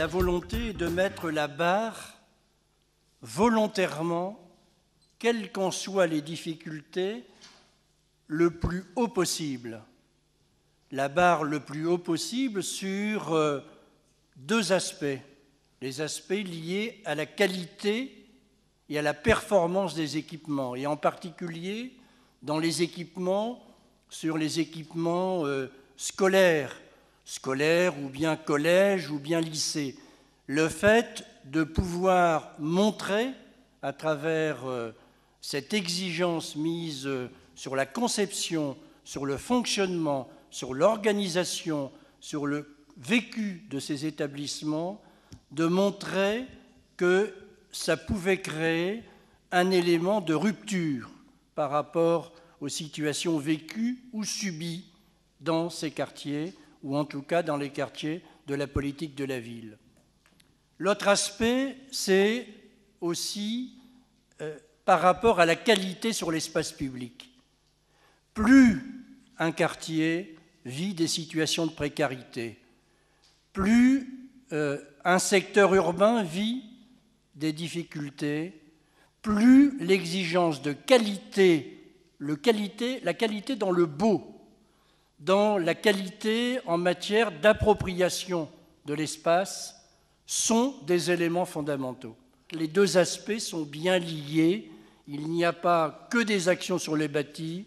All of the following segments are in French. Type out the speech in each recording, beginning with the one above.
la volonté est de mettre la barre volontairement, quelles qu'en soient les difficultés, le plus haut possible. La barre le plus haut possible sur deux aspects. Les aspects liés à la qualité et à la performance des équipements, et en particulier dans les équipements, sur les équipements scolaires ou bien collège ou bien lycée. Le fait de pouvoir montrer à travers cette exigence mise sur la conception, sur le fonctionnement, sur l'organisation, sur le vécu de ces établissements, de montrer que ça pouvait créer un élément de rupture par rapport aux situations vécues ou subies dans ces quartiers, ou en tout cas dans les quartiers de la politique de la ville. L'autre aspect, c'est aussi par rapport à la qualité sur l'espace public. Plus un quartier vit des situations de précarité, plus un secteur urbain vit des difficultés, plus l'exigence de qualité, la qualité dans le beau, dans la qualité en matière d'appropriation de l'espace, sont des éléments fondamentaux. Les deux aspects sont bien liés. Il n'y a pas que des actions sur les bâtis,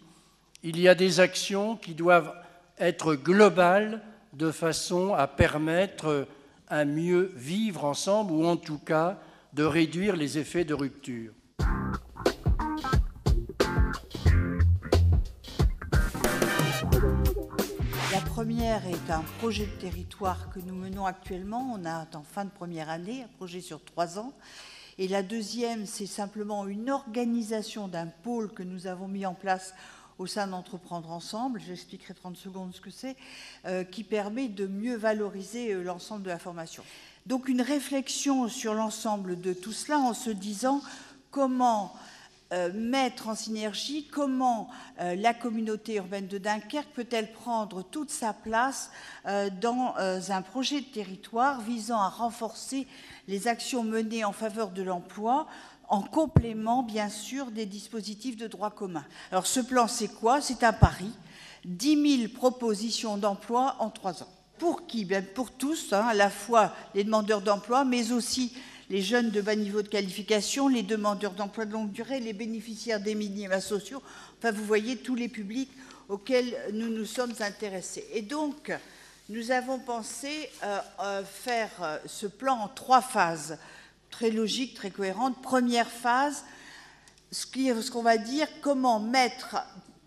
il y a des actions qui doivent être globales de façon à permettre un mieux vivre ensemble, ou en tout cas de réduire les effets de rupture. La première est un projet de territoire que nous menons actuellement. On a en fin de première année, un projet sur 3 ans. Et la deuxième, c'est simplement une organisation d'un pôle que nous avons mis en place au sein d'Entreprendre Ensemble, j'expliquerai 30 secondes ce que c'est, qui permet de mieux valoriser l'ensemble de la formation. Donc une réflexion sur l'ensemble de tout cela en se disant comment mettre en synergie, comment la communauté urbaine de Dunkerque peut-elle prendre toute sa place dans un projet de territoire visant à renforcer les actions menées en faveur de l'emploi, en complément, bien sûr, des dispositifs de droit commun. Alors, ce plan, c'est quoi? C'est un pari. 10 000 propositions d'emploi en 3 ans. Pour qui? Bien, pour tous, à la fois les demandeurs d'emploi, mais aussi les jeunes de bas niveau de qualification, les demandeurs d'emploi de longue durée, les bénéficiaires des minima sociaux. Enfin, vous voyez tous les publics auxquels nous nous sommes intéressés. Et donc, nous avons pensé faire ce plan en 3 phases. Très logique, très cohérente. Première phase, ce qu'on va dire, comment mettre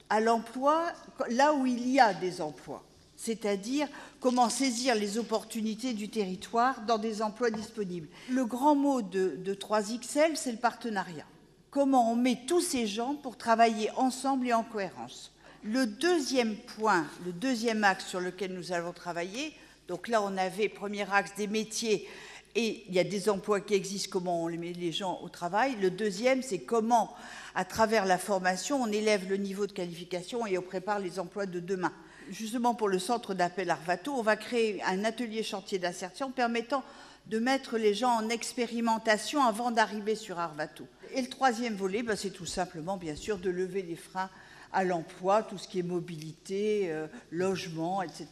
à l'emploi là où il y a des emplois, c'est-à-dire comment saisir les opportunités du territoire dans des emplois disponibles. Le grand mot de 3XL, c'est le partenariat. Comment on met tous ces gens pour travailler ensemble et en cohérence. Le deuxième point, le deuxième axe sur lequel nous allons travailler, donc là on avait premier axe des métiers, et il y a des emplois qui existent, comment on met les gens au travail. Le deuxième, c'est comment, à travers la formation, on élève le niveau de qualification et on prépare les emplois de demain. Justement, pour le centre d'appel Arvato, on va créer un atelier chantier d'insertion permettant de mettre les gens en expérimentation avant d'arriver sur Arvato. Et le troisième volet, c'est tout simplement, bien sûr, de lever les freins à l'emploi, tout ce qui est mobilité, logement, etc.